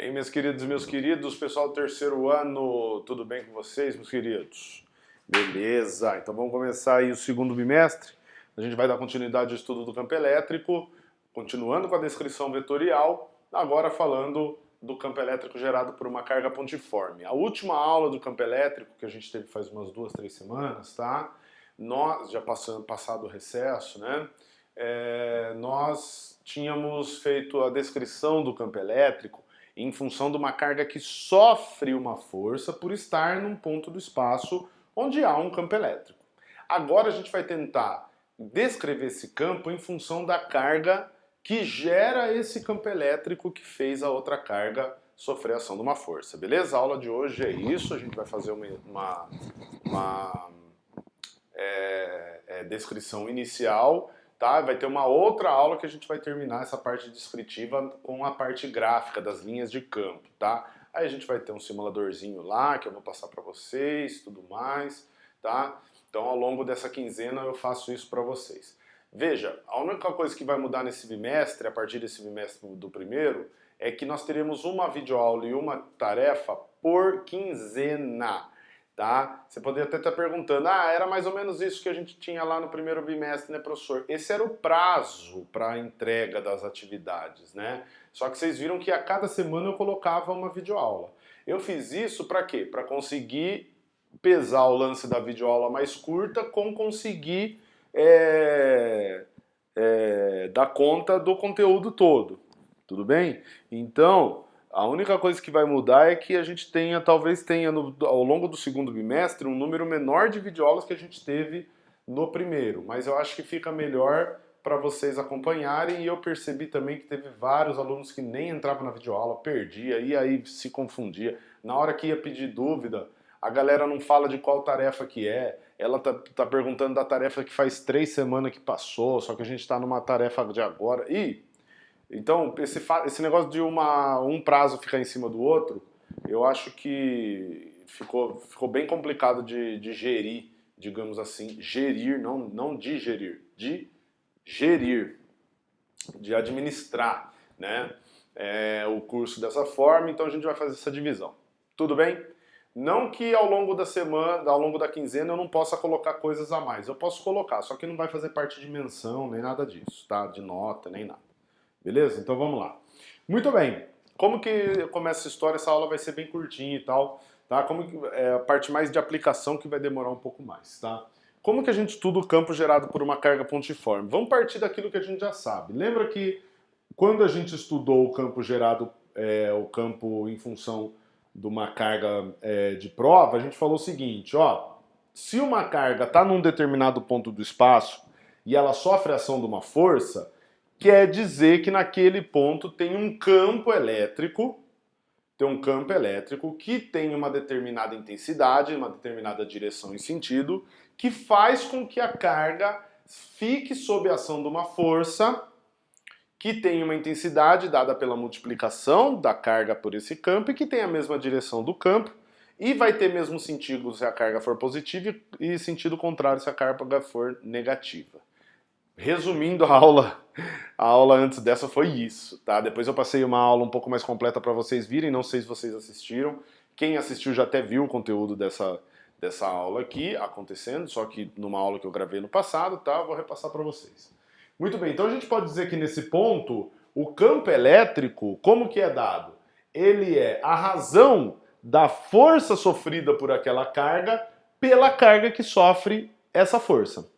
E aí, meus queridos e meus queridos, pessoal do terceiro ano, tudo bem com vocês, meus queridos? Beleza, então vamos começar aí o segundo bimestre. A gente vai dar continuidade ao estudo do campo elétrico, continuando com a descrição vetorial, agora falando do campo elétrico gerado por uma carga pontiforme. A última aula do campo elétrico, que a gente teve faz umas 2, 3 semanas, tá? Nós, já passado o recesso, né? Nós tínhamos feito a descrição do campo elétrico em função de uma carga que sofre uma força por estar num ponto do espaço onde há um campo elétrico. Agora a gente vai tentar descrever esse campo em função da carga que gera esse campo elétrico que fez a outra carga sofrer a ação de uma força, beleza? A aula de hoje é isso, a gente vai fazer uma descrição inicial, tá? Vai ter uma outra aula que a gente vai terminar essa parte descritiva com a parte gráfica das linhas de campo, tá? Aí a gente vai ter um simuladorzinho lá que eu vou passar para vocês, tudo mais, tá? Então ao longo dessa quinzena eu faço isso para vocês. Veja, a única coisa que vai mudar nesse bimestre, a partir desse bimestre do primeiro, é que nós teremos uma videoaula e uma tarefa por quinzena. Tá? Você poderia até estar perguntando, era mais ou menos isso que a gente tinha lá no primeiro bimestre, né, professor? Esse era o prazo para a entrega das atividades, né? Só que vocês viram que a cada semana eu colocava uma videoaula. Eu fiz isso para quê? Para conseguir pesar o lance da videoaula mais curta com conseguir dar conta do conteúdo todo. Tudo bem? Então, a única coisa que vai mudar é que a gente talvez tenha ao longo do segundo bimestre um número menor de videoaulas que a gente teve no primeiro, mas eu acho que fica melhor para vocês acompanharem, e eu percebi também que teve vários alunos que nem entravam na videoaula, perdia, e aí se confundia. Na hora que ia pedir dúvida, a galera não fala de qual tarefa que é, ela tá perguntando da tarefa que faz 3 semanas que passou, só que a gente está numa tarefa de agora, então, esse negócio de um prazo ficar em cima do outro, eu acho que ficou bem complicado de gerir, digamos assim. Gerir, não digerir, de gerir, de administrar, né? O curso dessa forma, então a gente vai fazer essa divisão. Tudo bem? Não que ao longo da semana, ao longo da quinzena eu não possa colocar coisas a mais. Eu posso colocar, só que não vai fazer parte de menção, nem nada disso, tá? De nota, nem nada. Beleza? Então vamos lá. Muito bem. Como que começa essa história? Essa aula vai ser bem curtinha e tal, tá? É a parte mais de aplicação que vai demorar um pouco mais, tá? Como que a gente estuda o campo gerado por uma carga pontiforme? Vamos partir daquilo que a gente já sabe. Lembra que quando a gente estudou o campo gerado, o campo em função de uma carga de prova, a gente falou o seguinte, ó, se uma carga está num determinado ponto do espaço e ela sofre a ação de uma força, quer dizer que naquele ponto tem um campo elétrico que tem uma determinada intensidade, uma determinada direção e sentido, que faz com que a carga fique sob a ação de uma força que tem uma intensidade dada pela multiplicação da carga por esse campo e que tem a mesma direção do campo e vai ter mesmo sentido se a carga for positiva e sentido contrário se a carga for negativa. Resumindo a aula antes dessa foi isso, tá? Depois eu passei uma aula um pouco mais completa para vocês virem, não sei se vocês assistiram. Quem assistiu já até viu o conteúdo dessa aula aqui acontecendo, só que numa aula que eu gravei no passado, tá? Eu vou repassar para vocês. Muito bem, então a gente pode dizer que nesse ponto, o campo elétrico, como que é dado? Ele é a razão da força sofrida por aquela carga pela carga que sofre essa força.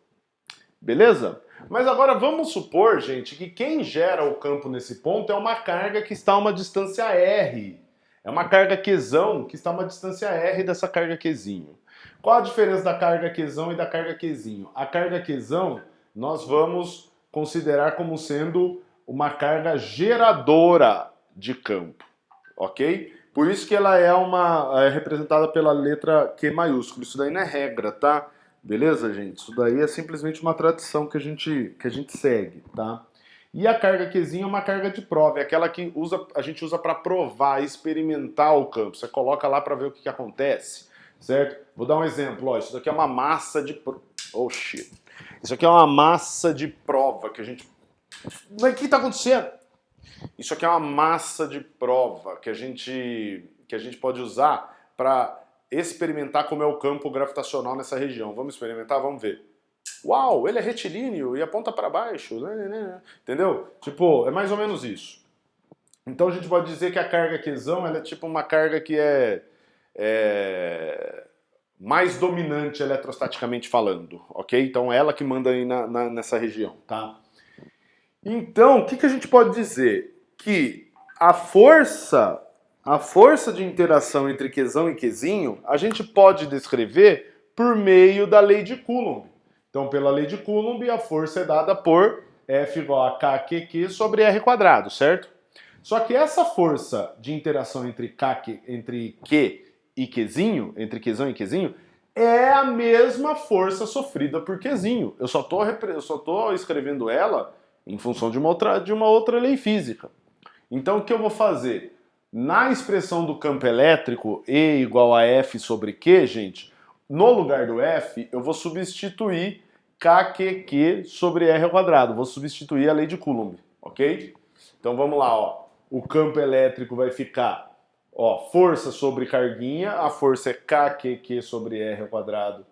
Beleza? Mas agora vamos supor, gente, que quem gera o campo nesse ponto é uma carga que está a uma distância R. É uma carga Qzão que está a uma distância R dessa carga Qzinho. Qual a diferença da carga Qzão e da carga Qzinho? A carga Qzão nós vamos considerar como sendo uma carga geradora de campo, ok? Por isso que ela é representada pela letra Q maiúsculo. Isso daí não é regra, tá? Beleza, gente? Isso daí é simplesmente uma tradição que a gente segue, tá? E a carga Qzinho é uma carga de prova, é aquela que a gente usa para provar, experimentar o campo. Você coloca lá para ver o que acontece, certo? Vou dar um exemplo, ó, isso daqui é uma massa de... Oh, shit. Isso aqui é uma massa de prova que a gente... Mas o que está acontecendo? Isso aqui é uma massa de prova que a gente pode usar para experimentar como é o campo gravitacional nessa região. Vamos experimentar? Vamos ver. Uau, ele é retilíneo e aponta para baixo. Entendeu? Tipo, é mais ou menos isso. Então a gente pode dizer que a carga Qzão ela é tipo uma carga que é mais dominante eletrostaticamente falando, ok? Então ela que manda aí nessa região, tá? Então, o que a gente pode dizer? Que a força de interação entre Qzão e Qzinho, a gente pode descrever por meio da lei de Coulomb. Então, pela lei de Coulomb, a força é dada por F igual a KQQ sobre R quadrado, certo? Só que essa força de interação entre Q e Qzinho, entre Qzão e Qzinho, é a mesma força sofrida por Qzinho. Eu só tô escrevendo ela em função de uma outra lei física. Então, o que eu vou fazer? Na expressão do campo elétrico, E igual a F sobre Q, gente, no lugar do F, eu vou substituir KQQ sobre R ao quadrado. Vou substituir a lei de Coulomb, ok? Então, vamos lá, ó. O campo elétrico vai ficar, ó, força sobre carguinha. A força é KQQ sobre R ao quadrado,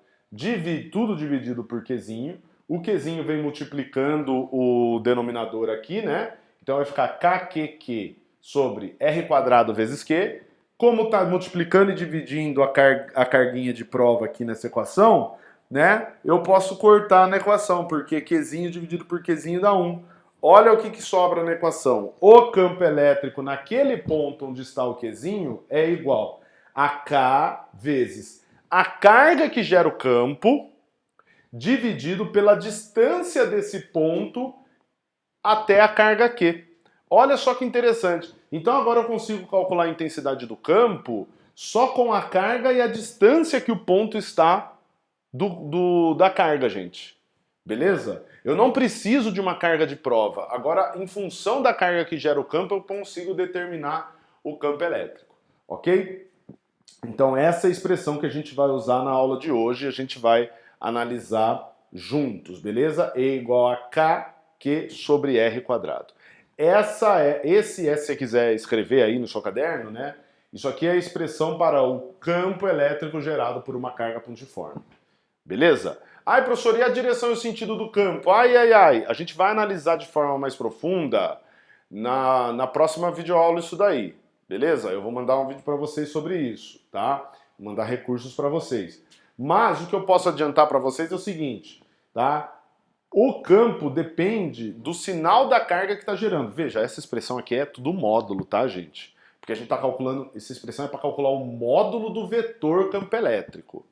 tudo dividido por Qzinho. O Qzinho vem multiplicando o denominador aqui, né? Então vai ficar KQQ sobre R quadrado vezes Q. Como está multiplicando e dividindo a carguinha de prova aqui nessa equação, né? Eu posso cortar na equação, porque Qzinho dividido por Qzinho dá 1. Olha o que sobra na equação. O campo elétrico naquele ponto onde está o Qzinho é igual a K vezes a carga que gera o campo dividido pela distância desse ponto até a carga Q. Olha só que interessante. Então agora eu consigo calcular a intensidade do campo só com a carga e a distância que o ponto está da carga, gente. Beleza? Eu não preciso de uma carga de prova. Agora, em função da carga que gera o campo, eu consigo determinar o campo elétrico. Ok? Então essa é a expressão que a gente vai usar na aula de hoje. A gente vai analisar juntos, beleza? E igual a KQ sobre R quadrado. Se você quiser escrever aí no seu caderno, né? Isso aqui é a expressão para o campo elétrico gerado por uma carga pontiforme. Beleza? Ai, professor, e a direção e o sentido do campo? Ai, ai, ai. A gente vai analisar de forma mais profunda na próxima videoaula isso daí. Beleza? Eu vou mandar um vídeo para vocês sobre isso, tá? Vou mandar recursos para vocês. Mas o que eu posso adiantar para vocês é o seguinte, tá? O campo depende do sinal da carga que está gerando. Veja, essa expressão aqui é tudo módulo, tá, gente? Porque a gente está calculando, essa expressão é para calcular o módulo do vetor campo elétrico.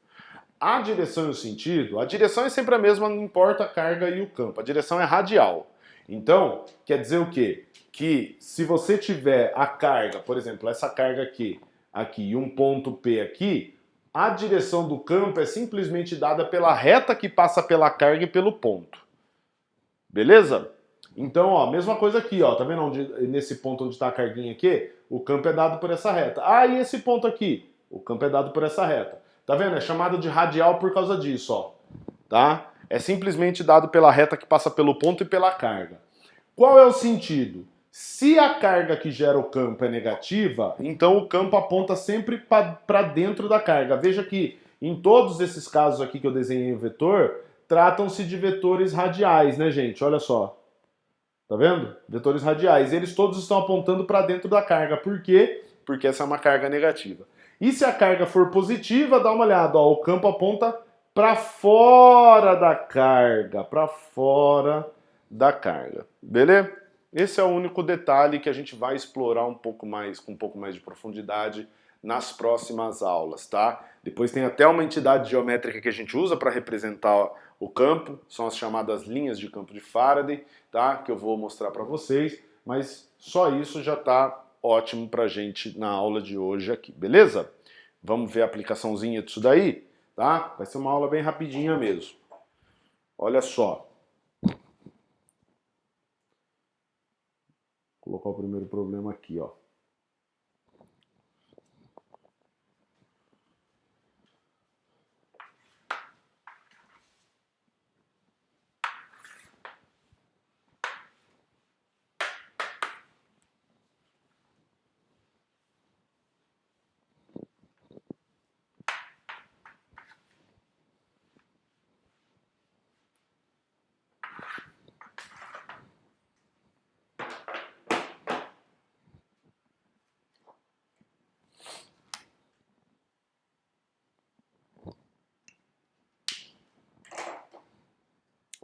A direção e o sentido, a direção é sempre a mesma, não importa a carga e o campo. A direção é radial. Então, quer dizer o quê? Que se você tiver a carga, por exemplo, essa carga aqui e um ponto P aqui, a direção do campo é simplesmente dada pela reta que passa pela carga e pelo ponto. Beleza? Então, ó, mesma coisa aqui, ó, tá vendo nesse ponto onde está a carguinha aqui? O campo é dado por essa reta. Ah, e esse ponto aqui? O campo é dado por essa reta. Tá vendo? É chamado de radial por causa disso, ó. Tá? É simplesmente dado pela reta que passa pelo ponto e pela carga. Qual é o sentido? Se a carga que gera o campo é negativa, então o campo aponta sempre para dentro da carga. Veja que em todos esses casos aqui que eu desenhei o vetor, tratam-se de vetores radiais, né, gente? Olha só. Tá vendo? Vetores radiais. Eles todos estão apontando para dentro da carga. Por quê? Porque essa é uma carga negativa. E se a carga for positiva, dá uma olhada, ó, o campo aponta para fora da carga, beleza? Esse é o único detalhe que a gente vai explorar com um pouco mais de profundidade nas próximas aulas, tá? Depois tem até uma entidade geométrica que a gente usa para representar o campo, são as chamadas linhas de campo de Faraday, tá? Que eu vou mostrar para vocês, mas só isso já tá ótimo pra gente na aula de hoje aqui, beleza? Vamos ver a aplicaçãozinha disso daí, tá? Vai ser uma aula bem rapidinha mesmo. Olha só. Vou colocar o primeiro problema aqui, ó.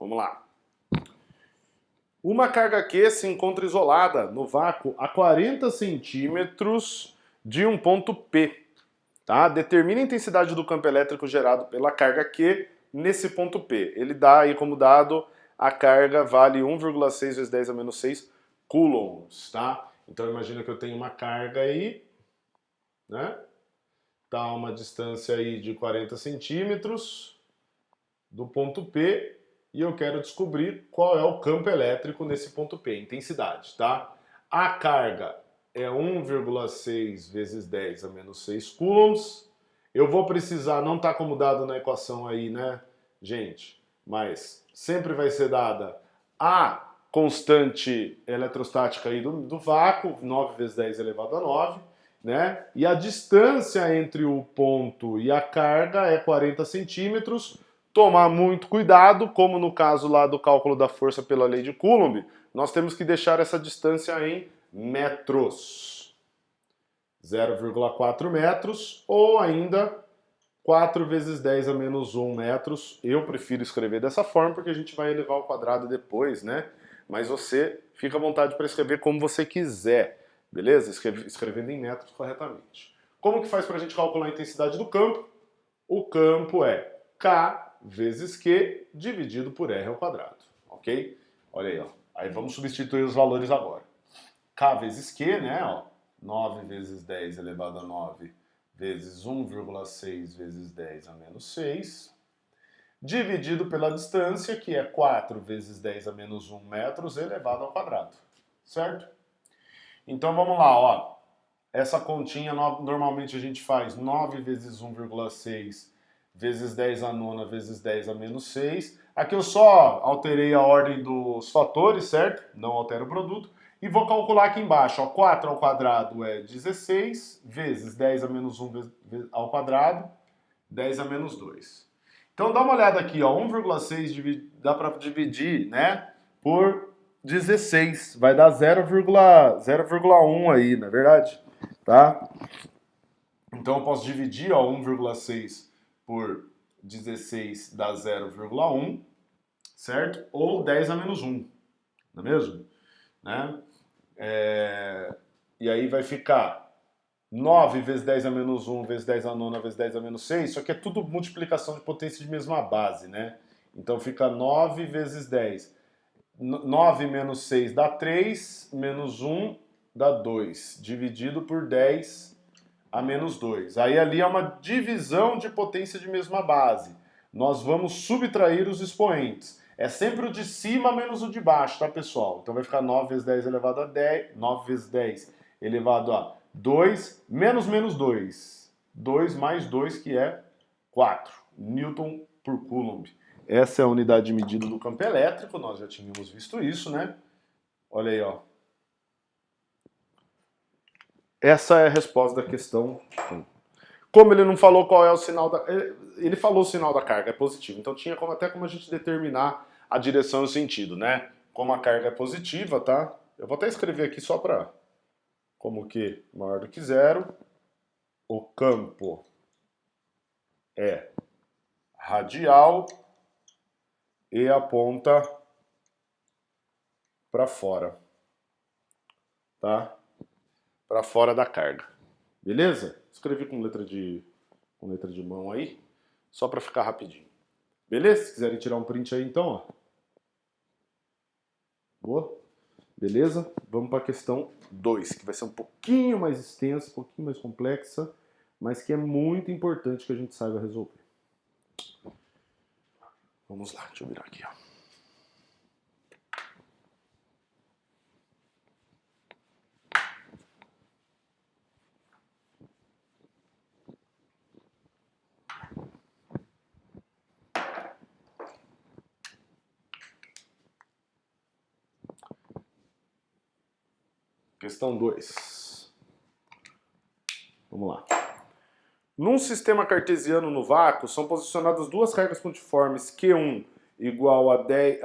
Vamos lá. Uma carga Q se encontra isolada no vácuo a 40 centímetros de um ponto P. Tá? Determina a intensidade do campo elétrico gerado pela carga Q nesse ponto P. Ele dá aí como dado a carga vale 1,6 vezes 10 a menos 6 coulombs. Tá? Então imagina que eu tenho uma carga aí, né? Tá a uma distância aí de 40 centímetros do ponto P. E eu quero descobrir qual é o campo elétrico nesse ponto P, intensidade, tá? A carga é 1,6 vezes 10 a menos 6 coulombs. Eu vou precisar, não está como dado na equação aí, né, gente? Mas sempre vai ser dada a constante eletrostática aí do vácuo, 9 vezes 10 elevado a 9, né? E a distância entre o ponto e a carga é 40 centímetros. Tomar muito cuidado, como no caso lá do cálculo da força pela lei de Coulomb, nós temos que deixar essa distância em metros. 0,4 metros ou ainda 4 vezes 10 a menos 1 metros. Eu prefiro escrever dessa forma porque a gente vai elevar ao quadrado depois, né? Mas você fica à vontade para escrever como você quiser, beleza? Escrevendo em metros corretamente. Como que faz para a gente calcular a intensidade do campo? O campo é K vezes Q dividido por R ao quadrado, ok? Olha aí, ó. Aí vamos substituir os valores agora. K vezes Q, né, ó. 9 vezes 10 elevado a 9 vezes 1,6 vezes 10 a menos 6, dividido pela distância, que é 4 vezes 10 a menos 1 metros elevado ao quadrado, certo? Então vamos lá, ó. Essa continha normalmente a gente faz 9 vezes 1,6 vezes 10 a nona vezes 10 a menos 6. Aqui eu só alterei a ordem dos fatores, certo? Não altero o produto. E vou calcular aqui embaixo, ó. 4 ao quadrado é 16, vezes 10 a menos 1 ao quadrado, 10 a menos 2. Então dá uma olhada aqui, ó. 1,6 dá para dividir, né, por 16. Vai dar 0,1 aí, não é verdade? Tá? Então eu posso dividir, ó, 1,6 por 16 dá 0,1, certo? Ou 10 a menos 1, não é mesmo? Né? E aí vai ficar 9 vezes 10 a menos 1 vezes 10 a nona vezes 10 a menos 6, isso aqui é tudo multiplicação de potência de mesma base, né? Então fica 9 vezes 10. 9 menos 6 dá 3, menos 1 dá 2, dividido por 10 a menos 2. Aí ali é uma divisão de potência de mesma base. Nós vamos subtrair os expoentes. É sempre o de cima menos o de baixo, tá, pessoal? Então vai ficar 9 vezes 10 elevado a 10, 9 vezes 10 elevado a 2, menos 2. 2 mais 2, que é 4. Newton por Coulomb. Essa é a unidade de medida do campo elétrico, nós já tínhamos visto isso, né? Olha aí, ó. Essa é a resposta da questão 1. Como ele não falou qual é o sinal da... Ele falou o sinal da carga, é positivo. Então tinha até como a gente determinar a direção e o sentido, né? Como a carga é positiva, tá? Eu vou até escrever aqui só para... Como que maior do que zero. O campo é radial e aponta para fora. Tá? Para fora da carga. Beleza? Escrevi com letra de mão aí, só para ficar rapidinho. Beleza? Se quiserem tirar um print aí então, ó. Boa? Beleza? Vamos para a questão 2, que vai ser um pouquinho mais extensa, um pouquinho mais complexa, mas que é muito importante que a gente saiba resolver. Vamos lá, deixa eu virar aqui, ó. Questão 2. Vamos lá. Num sistema cartesiano no vácuo, são posicionadas duas cargas pontiformes Q1 igual a 10...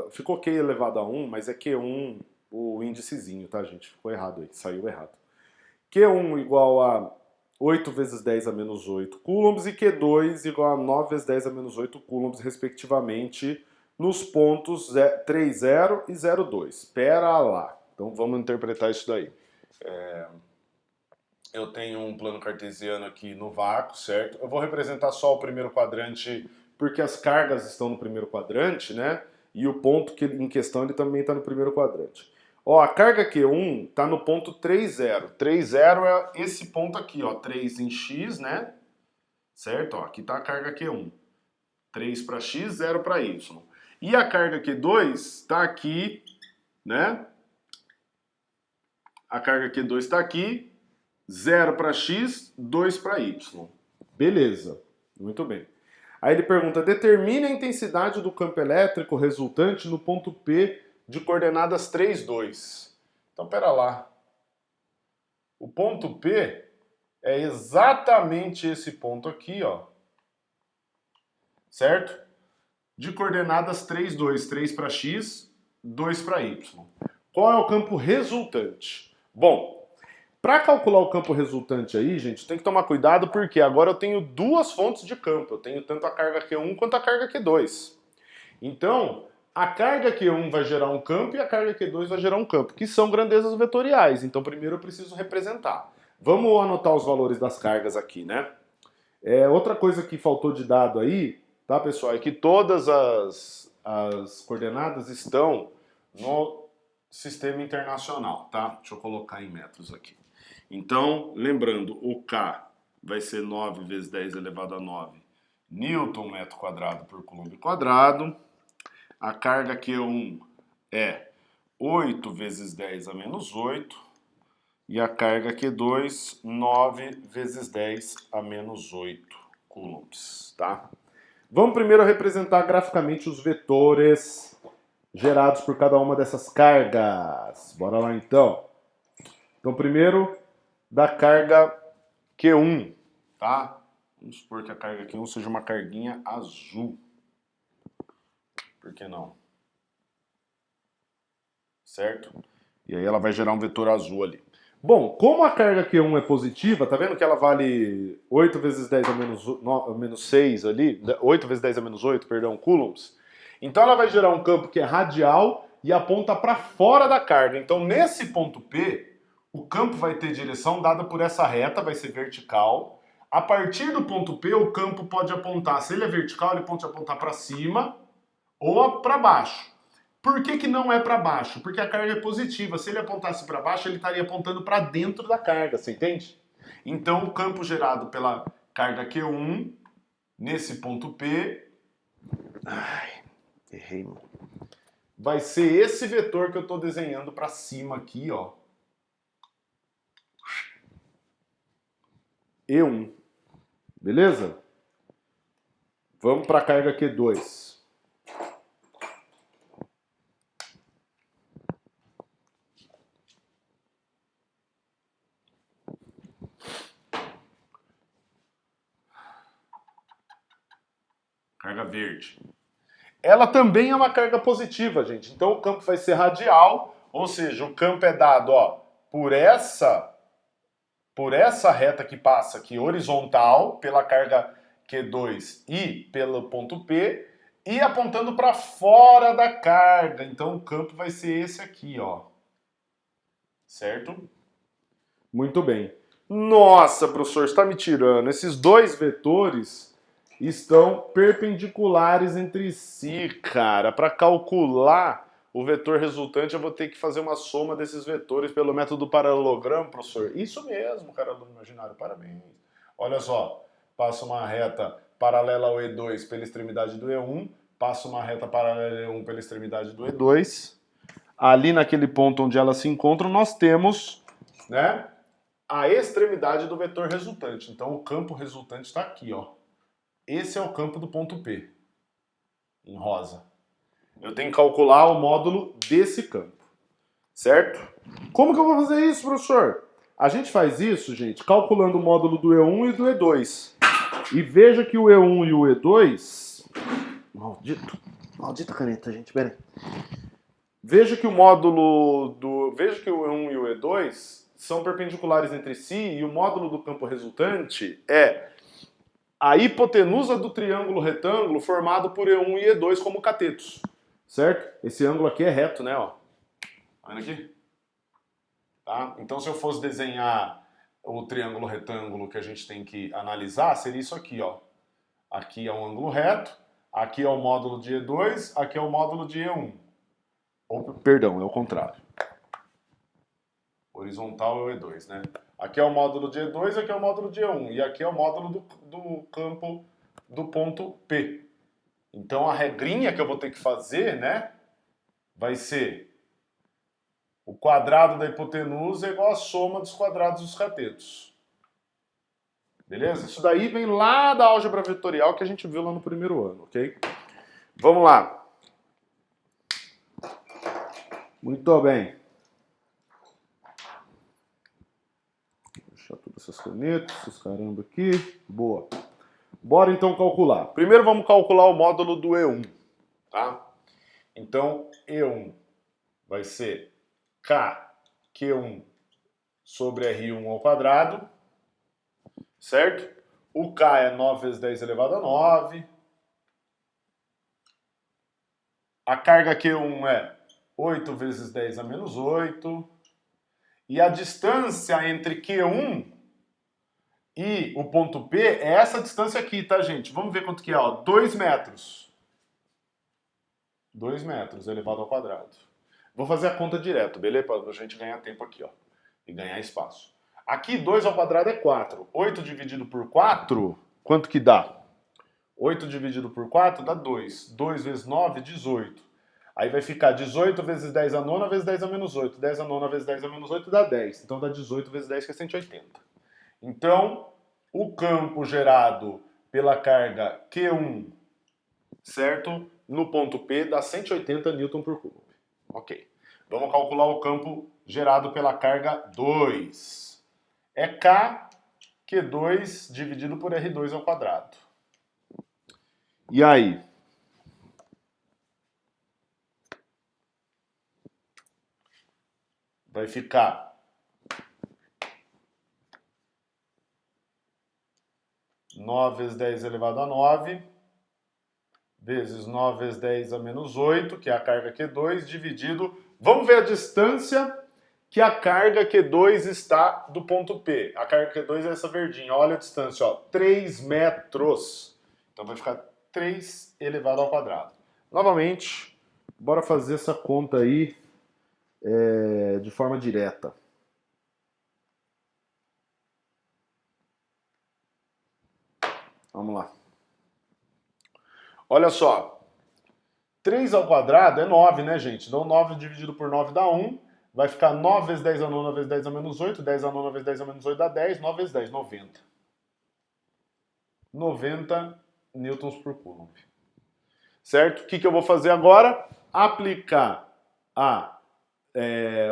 ficou Q elevado a 1, mas é Q1 o índicezinho, tá, gente? Ficou errado aí, saiu errado. Q1 igual a 8 vezes 10 a menos 8 coulombs e Q2 igual a 9 vezes 10 a menos 8 coulombs, respectivamente, nos pontos 3, 0 e 0, 2. Espera lá. Então vamos interpretar isso daí. Eu tenho um plano cartesiano aqui no vácuo, certo? Eu vou representar só o primeiro quadrante porque as cargas estão no primeiro quadrante, né? E o ponto em questão ele também está no primeiro quadrante. Ó, a carga Q1 está no ponto 3, 0. 3, 0 é esse ponto aqui, ó, 3 em x, né? Certo? Ó, aqui está a carga Q1. 3 para x, 0 para y. E a carga Q2 está aqui, né? A carga Q2 está aqui, 0 para x, 2 para y. Beleza, muito bem. Aí ele pergunta, determine a intensidade do campo elétrico resultante no ponto P de coordenadas 3, 2. Então, pera lá. O ponto P é exatamente esse ponto aqui, ó. Certo? De coordenadas 3, 2. 3 para x, 2 para y. Qual é o campo resultante? Bom, para calcular o campo resultante aí, gente, tem que tomar cuidado porque agora eu tenho duas fontes de campo. Eu tenho tanto a carga Q1 quanto a carga Q2. Então, a carga Q1 vai gerar um campo e a carga Q2 vai gerar um campo, que são grandezas vetoriais. Então, primeiro eu preciso representar. Vamos anotar os valores das cargas aqui, né? Outra coisa que faltou de dado aí, tá, pessoal, é que todas as coordenadas estão no sistema internacional, tá? Deixa eu colocar em metros aqui. Então, lembrando, o K vai ser 9 vezes 10 elevado a 9 Newton metro quadrado por Coulomb quadrado. A carga Q1 é 8 vezes 10 a menos 8. E a carga Q2, 9 vezes 10 a menos 8 coulombs, tá? Vamos primeiro representar graficamente os vetores gerados por cada uma dessas cargas. Bora lá então. Então, primeiro, da carga Q1, tá? Vamos supor que a carga Q1 seja uma carguinha azul. Por que não? Certo? E aí ela vai gerar um vetor azul ali. Bom, como a carga Q1 é positiva, tá vendo que ela vale 8 vezes 10 a menos 6 ali? 8 vezes 10 a menos 8, perdão, coulombs. Então ela vai gerar um campo que é radial e aponta para fora da carga. Então nesse ponto P, o campo vai ter direção dada por essa reta, vai ser vertical. A partir do ponto P, o campo pode apontar, se ele é vertical, ele pode apontar para cima ou para baixo. Por que não é para baixo? Porque a carga é positiva. Se ele apontasse para baixo, ele estaria apontando para dentro da carga, você entende? Então o campo gerado pela carga Q1, nesse ponto P... Ai, errei, mano. Vai ser esse vetor que eu estou desenhando para cima aqui, ó. E1. Beleza? Vamos para a carga Q2. Carga verde. Ela também é uma carga positiva, gente. Então o campo vai ser radial, ou seja, o campo é dado, ó, por essa reta que passa aqui horizontal, pela carga Q2 e pelo ponto P, e apontando para fora da carga. Então o campo vai ser esse aqui, ó. Certo? Muito bem. Nossa, professor, você está me tirando. Esses dois vetores estão perpendiculares entre si, cara. Para calcular o vetor resultante, eu vou ter que fazer uma soma desses vetores pelo método paralelogramo, professor. Isso mesmo, cara do imaginário, parabéns. Olha só, passo uma reta paralela ao E2 pela extremidade do E1, passo uma reta paralela ao E1 pela extremidade do E2. Ali naquele ponto onde elas se encontram, nós temos, né, a extremidade do vetor resultante. Então o campo resultante está aqui, ó. Esse é o campo do ponto P, em rosa. Eu tenho que calcular o módulo desse campo, certo? Como que eu vou fazer isso, professor? A gente faz isso, gente, calculando o módulo do E1 e do E2. E veja que o E1 e o E2... Maldita caneta, gente, pera aí. Veja que o módulo do... Veja que o E1 e o E2 são perpendiculares entre si e o módulo do campo resultante é a hipotenusa do triângulo retângulo formado por E1 e E2 como catetos. certo? Esse ângulo aqui é reto, né, ó. Tá vendo aqui? Tá? Então, se eu fosse desenhar o triângulo retângulo que a gente tem que analisar, seria isso aqui, ó. Aqui é um ângulo reto, aqui é o módulo de E2, aqui é o módulo de E1. Ou, perdão, é o contrário. Horizontal é o E2, né? Aqui é o módulo de E2, aqui é o módulo de E1. E aqui é o módulo do campo do ponto P. Então, a regrinha que eu vou ter que fazer, né, vai ser o quadrado da hipotenusa é igual a soma dos quadrados dos catetos. Beleza? Isso daí vem lá da álgebra vetorial que a gente viu lá no primeiro ano, ok? Vamos lá. Muito bem. Vou deixar todas essas canetas, esses caramba aqui. Boa. Bora então calcular. Primeiro vamos calcular o módulo do E1, tá? Então, E1 vai ser Kq1 sobre R1 ao quadrado, certo? O K é 9 vezes 10 elevado a 9. A carga Q1 é 8 vezes 10 a menos 8. E a distância entre Q1 e o ponto P é essa distância aqui, tá, gente? Vamos ver quanto que é, ó. 2 metros. 2 metros elevado ao quadrado. Vou fazer a conta direto, beleza? Para a gente ganhar tempo aqui, ó. E ganhar espaço. Aqui, 2 ao quadrado é 4. 8 dividido por 4, quanto que dá? 8 dividido por 4 dá 2. 2 vezes 9, 18. Aí vai ficar 18 vezes 10 a nona vezes 10 a menos 8. 10 a nona vezes 10 a menos 8 dá 10. Então dá 18 vezes 10, que é 180. Então, o campo gerado pela carga Q1, certo? No ponto P dá 180 Newton por cubo. Ok. Vamos calcular o campo gerado pela carga 2. É K Q2 dividido por R2 ao quadrado. E aí? Vai ficar 9 vezes 10 elevado a 9, vezes 9 vezes 10 a menos 8, que é a carga Q2, dividido... Vamos ver a distância que a carga Q2 está do ponto P. A carga Q2 é essa verdinha. Olha a distância, ó, 3 metros. Então vai ficar 3 elevado ao quadrado. Novamente, bora fazer essa conta aí de forma direta. Vamos lá. Olha só. 3 ao quadrado é 9, né, gente? Então 9 dividido por 9 dá 1. Vai ficar 9 vezes 10 a nona vezes 10 a menos 8. 10 a nona vezes 10 a menos 8 dá 10. 9 vezes 10, 90. 90 newtons por coulomb. Certo? O que eu vou fazer agora? Aplicar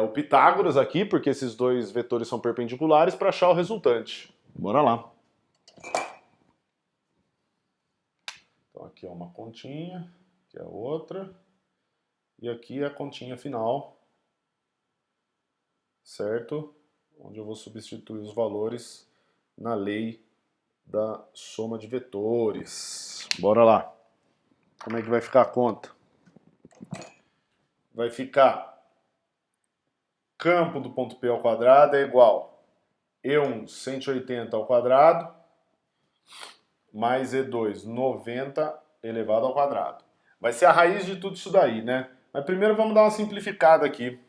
o Pitágoras aqui, porque esses dois vetores são perpendiculares, para achar o resultante. Bora lá. Então aqui é uma continha, aqui é outra, e aqui é a continha final, certo? Onde eu vou substituir os valores na lei da soma de vetores. Bora lá. Como é que vai ficar a conta? Vai ficar campo do ponto P ao quadrado é igual E1, 180 ao quadrado, mais E2, 90 elevado ao quadrado. Vai ser a raiz de tudo isso daí, né? Mas primeiro vamos dar uma simplificada aqui.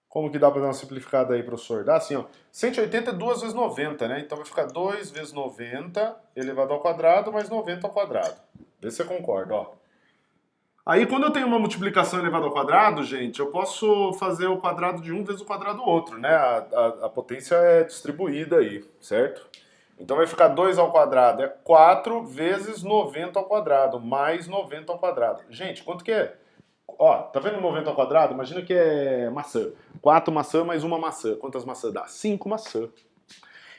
Como que dá para dar uma simplificada aí, professor? Dá assim, ó. 180 é 2 vezes 90, né? Então vai ficar 2 vezes 90 elevado ao quadrado mais 90 ao quadrado. Vê se você concorda, ó. Aí quando eu tenho uma multiplicação elevada ao quadrado, gente, eu posso fazer o quadrado de um vezes o quadrado do outro, né? A potência é distribuída aí, certo? Então vai ficar 2 ao quadrado é 4 vezes 90 ao quadrado, mais 90 ao quadrado. Gente, quanto que é? Ó, tá vendo 90 ao quadrado? Imagina que é maçã. 4 maçã mais uma maçã. Quantas maçãs dá? 5 maçã.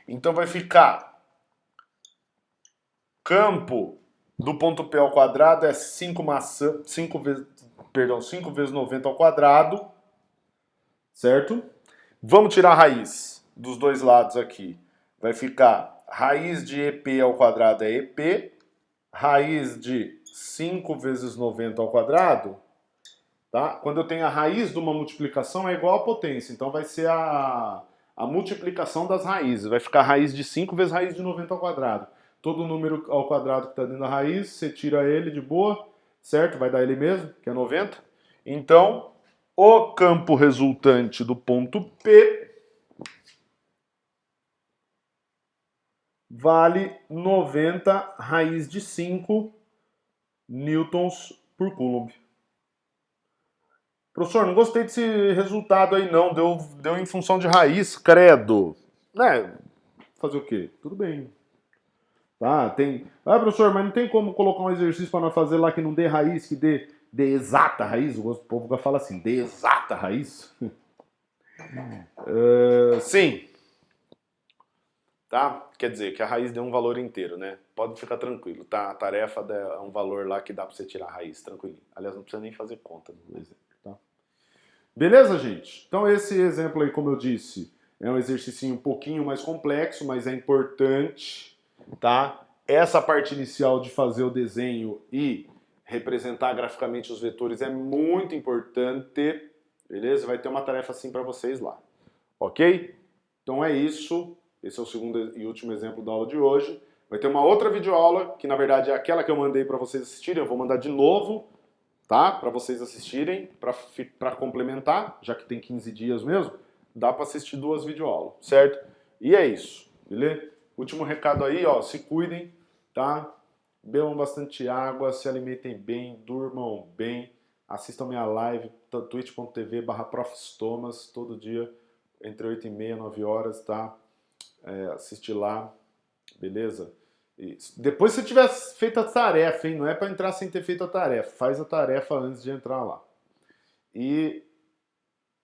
Então vai ficar campo do ponto P ao quadrado é 5 maçã, 5 vezes 90 ao quadrado, certo? Vamos tirar a raiz dos dois lados aqui. Vai ficar raiz de EP ao quadrado é EP, raiz de 5 vezes 90 ao quadrado, tá? Quando eu tenho a raiz de uma multiplicação é igual à potência, então vai ser a multiplicação das raízes. Vai ficar a raiz de 5 vezes raiz de 90 ao quadrado. Todo número ao quadrado que está dentro da raiz, você tira ele de boa, certo? Vai dar ele mesmo, que é 90. Então, o campo resultante do ponto P vale 90 raiz de 5 newtons por coulomb. Professor, não gostei desse resultado aí não, deu em função de raiz, credo. Né? Fazer o quê? Tudo bem. Tá, tem... Ah, professor, mas não tem como colocar um exercício para nós fazer lá que não dê raiz, que dê exata raiz? O povo fala assim, dê exata raiz? Sim. Tá? Quer dizer, que a raiz deu um valor inteiro, né? Pode ficar tranquilo, tá? A tarefa é um valor lá que dá para você tirar a raiz, tranquilo. Aliás, não precisa nem fazer conta no exemplo, tá? Beleza, gente? Então esse exemplo aí, como eu disse, é um exercício um pouquinho mais complexo, mas é importante, tá? Essa parte inicial de fazer o desenho e representar graficamente os vetores é muito importante, beleza? Vai ter uma tarefa assim para vocês lá, ok? Então é isso. Esse é o segundo e último exemplo da aula de hoje. Vai ter uma outra videoaula, que na verdade é aquela que eu mandei para vocês assistirem. Eu vou mandar de novo, tá? Para vocês assistirem, para complementar, já que tem 15 dias mesmo, dá para assistir 2 videoaulas, certo? E é isso, beleza? Último recado aí, ó, se cuidem, tá? Bebam bastante água, se alimentem bem, durmam bem, assistam minha live, twitch.tv/profstomas, todo dia, entre 8h30 e 9 horas, tá? Assistir lá, beleza? E depois se tiver feito a tarefa, hein? Não é para entrar sem ter feito a tarefa. Faz a tarefa antes de entrar lá. E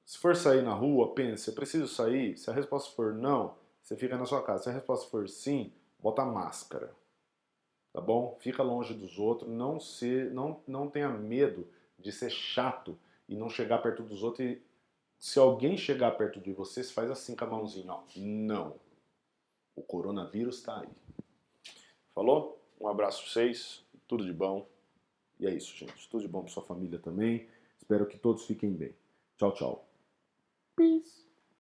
se for sair na rua, pense, eu preciso sair? Se a resposta for não, você fica na sua casa. Se a resposta for sim, bota máscara. Tá bom? Fica longe dos outros, não tenha medo de ser chato e não chegar perto dos outros. E se alguém chegar perto de você, você faz assim com a mãozinha, ó. Não. O coronavírus está aí. Falou? Um abraço para vocês, tudo de bom. E é isso, gente. Tudo de bom para sua família também. Espero que todos fiquem bem. Tchau, tchau. Peace.